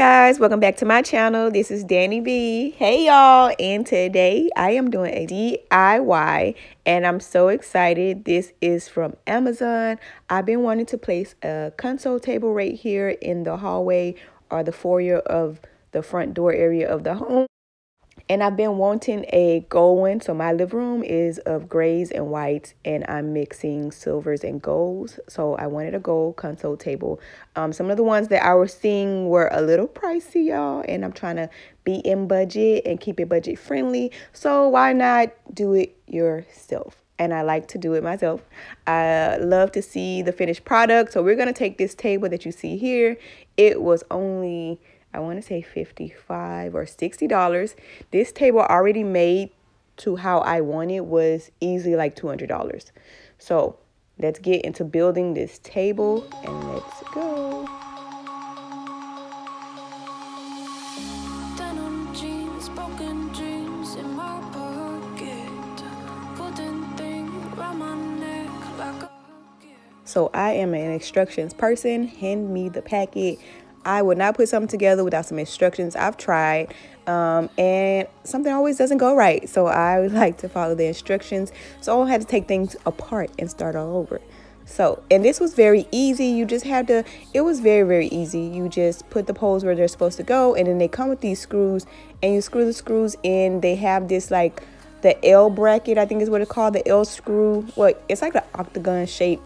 guys, welcome back to my channel. This is Danny B. Hey y'all, and today I am doing a DIY and I'm so excited. This is from Amazon. I've been wanting to place a console table right here in the hallway or the foyer of the front door area of the home. And I've been wanting a gold one. So my living room is of grays and whites, and I'm mixing silvers and golds. So I wanted a gold console table. Some of the ones that I was seeing were a little pricey, y'all, and I'm trying to be in budget and keep it budget friendly. So why not do it yourself? And I like to do it myself. I love to see the finished product. So we're going to take this table that you see here. It was only, I want to say $55 or $60. This table already made to how I want it was easily like $200. So let's get into building this table and let's go. So I am an instructions person. Hand me the packet. I would not put something together without some instructions. I've tried and something always doesn't go right. So I would like to follow the instructions. So I had to take things apart and start all over. So, and this was very easy. You just had to, it was very, very easy. You just put the poles where they're supposed to go. And then they come with these screws and you screw the screws in. They have this like the L bracket, I think is what it's called. The L screw. Well, it's like an octagon shape.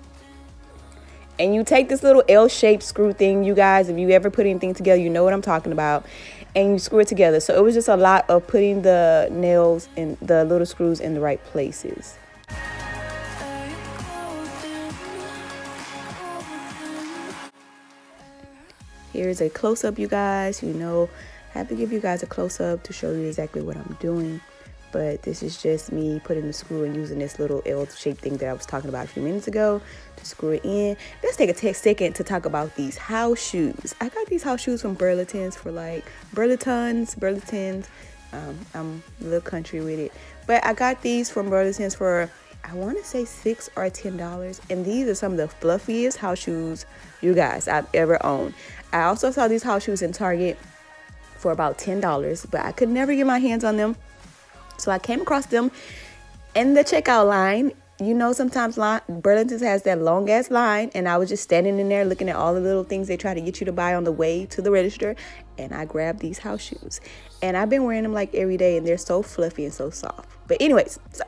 And you take this little L-shaped screw thing, you guys, if you ever put anything together, you know what I'm talking about. And you screw it together. So it was just a lot of putting the nails and the little screws in the right places. Here's a close-up, you guys. You know, I have to give you guys a close-up to show you exactly what I'm doing. But this is just me putting the screw and using this little L-shaped thing that I was talking about a few minutes ago to screw it in. Let's take a second to talk about these house shoes. I got these house shoes from Burlington's for like Burlington's. I'm a little country with it. But I got these from Burlington's for, I want to say $6 or $10. And these are some of the fluffiest house shoes, you guys, I've ever owned. I also saw these house shoes in Target for about $10, but I could never get my hands on them. So I came across them in the checkout line. You know, sometimes Burlington's has that long ass line, and I was just standing in there looking at all the little things they try to get you to buy on the way to the register, and I grabbed these house shoes. And I've been wearing them like every day, and they're so fluffy and so soft. But anyways, so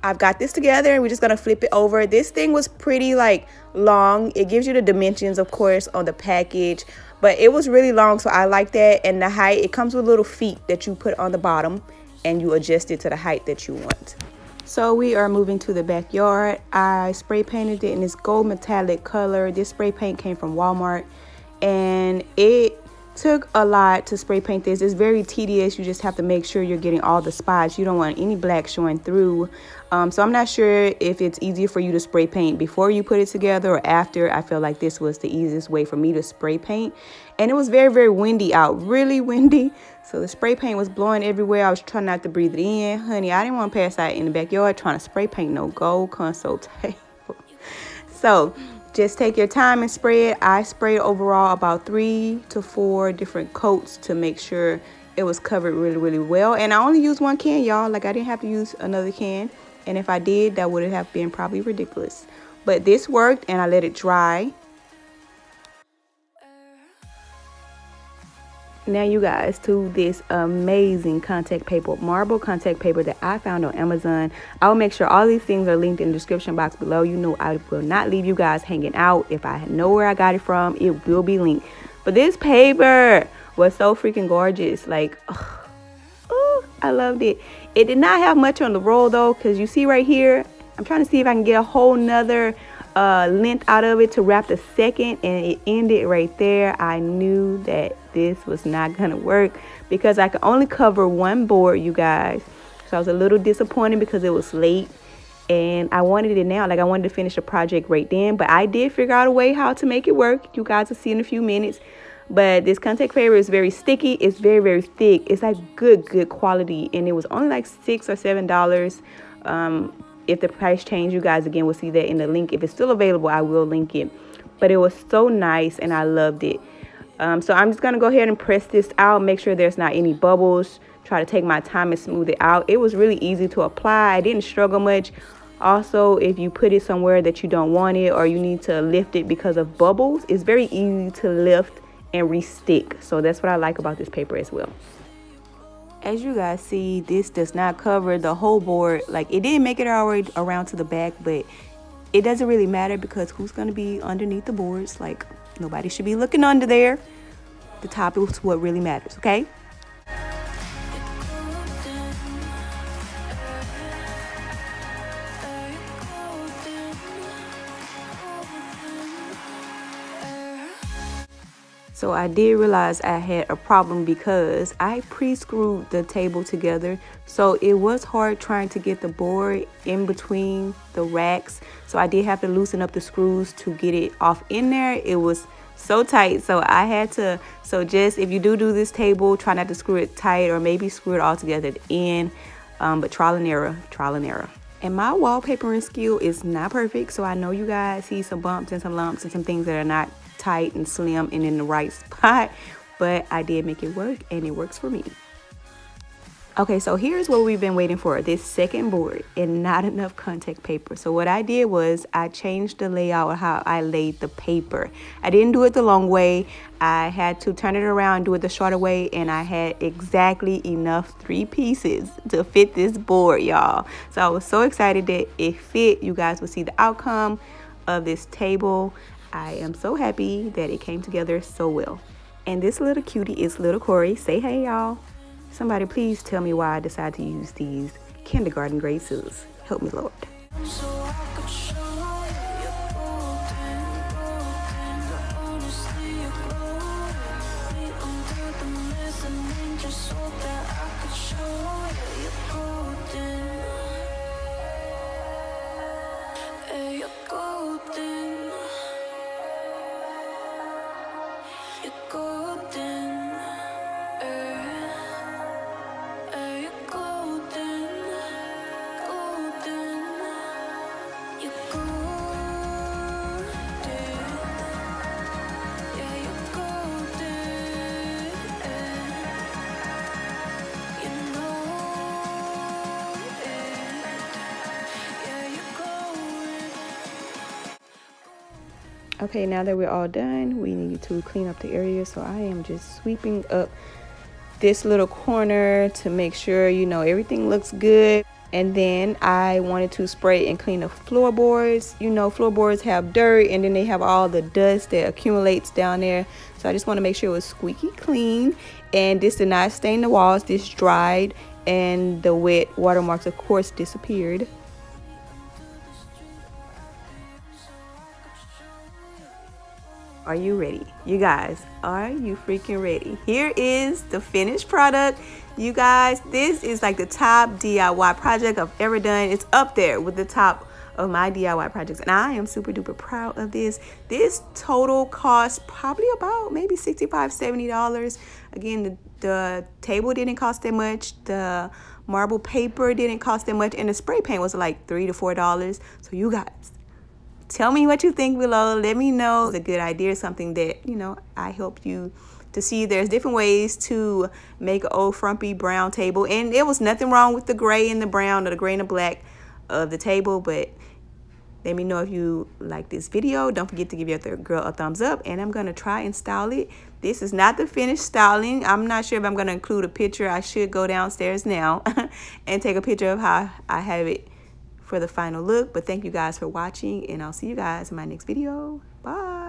I've got this together, and we're just gonna flip it over. This thing was pretty like long. It gives you the dimensions, of course, on the package, but it was really long, so I like that. And the height, it comes with little feet that you put on the bottom, and you adjust it to the height that you want. So we are moving to the backyard. I spray painted it in this gold metallic color. This spray paint came from Walmart, and it took a lot to spray paint this. It's very tedious. You just have to make sure you're getting all the spots. You don't want any black showing through. So I'm not sure if it's easier for you to spray paint before you put it together or after. I feel like this was the easiest way for me to spray paint. And it was very, very windy out, really windy. So the spray paint was blowing everywhere. I was trying not to breathe it in. Honey, I didn't want to pass out in the backyard trying to spray paint no gold console table. So just take your time and spray it. I sprayed overall about 3 to 4 different coats to make sure it was covered really, really well. And I only used one can, y'all. Like, I didn't have to use another can. And if I did, that would have been probably ridiculous. But this worked, and I let it dry. Now, you guys, to this amazing contact paper, marble contact paper that I found on Amazon. I will make sure all these things are linked in the description box below. You know, I will not leave you guys hanging out. If I know where I got it from, it will be linked. But this paper was so freaking gorgeous. Like, oh, I loved it. It did not have much on the roll, though, because you see right here, I'm trying to see if I can get a whole nother length out of it to wrap the second, and it ended right there. I knew that this was not gonna work because I could only cover one board, you guys. So I was a little disappointed because it was late and I wanted it now. Like, I wanted to finish the project right then, but I did figure out a way how to make it work. You guys will see in a few minutes. But this contact paper is very sticky. It's very, very thick. It's like good quality, and it was only like $6 or $7. If the price change, you guys again will see that in the link. If it's still available, I will link it. But it was so nice and I loved it. So I'm just going to go ahead and press this out, make sure there's not any bubbles, try to take my time and smooth it out. It was really easy to apply. I didn't struggle much. Also, if you put it somewhere that you don't want it or you need to lift it because of bubbles, it's very easy to lift and re-stick. So that's what I like about this paper as well. As you guys see, this does not cover the whole board. Like, it didn't make it all the way around to the back, but it doesn't really matter because who's going to be underneath the boards? Like, nobody should be looking under there. The top is what really matters, okay? So I did realize I had a problem because I pre-screwed the table together. So it was hard trying to get the board in between the racks. So I did have to loosen up the screws to get it off in there. It was so tight. So I had to, so just if you do this table, try not to screw it tight or maybe screw it all together at the end. But trial and error, trial and error. And my wallpapering skill is not perfect. So I know you guys see some bumps and some lumps and some things that are not tight and slim and in the right spot, but I did make it work and it works for me. Okay, so here's what we've been waiting for, this second board and not enough contact paper. So what I did was I changed the layout of how I laid the paper. I didn't do it the long way. I had to turn it around, do it the shorter way, and I had exactly enough 3 pieces to fit this board, y'all. So I was so excited that it fit. You guys will see the outcome of this table. I am so happy that it came together so well. And this little cutie is little Corey. Say hey, y'all. Somebody please tell me why I decided to use these kindergarten grade scissors. Help me, Lord. Okay, now that we're all done, we need to clean up the area. So I am just sweeping up this little corner to make sure, you know, everything looks good. And then I wanted to spray and clean the floorboards. You know, floorboards have dirt and then they have all the dust that accumulates down there. So I just want to make sure it was squeaky clean. And this did not stain the walls. This dried and the wet watermarks, of course, disappeared. Are you ready? You guys, are you freaking ready? Here is the finished product. You guys, this is like the top DIY project I've ever done. It's up there with the top of my DIY projects. And I am super duper proud of this. This total cost probably about maybe $65, $70. Again, the table didn't cost that much. The marble paper didn't cost that much. And the spray paint was like $3 to $4. So you guys, tell me what you think below. Let me know. It's a good idea, something that, you know, I help you to see. There's different ways to make an old frumpy brown table. And there was nothing wrong with the gray and the brown or the gray and the black of the table. But let me know if you like this video. Don't forget to give your girl a thumbs up. And I'm going to try and style it. This is not the finished styling. I'm not sure if I'm going to include a picture. I should go downstairs now and take a picture of how I have it for the final look. But thank you guys for watching, and I'll see you guys in my next video. Bye.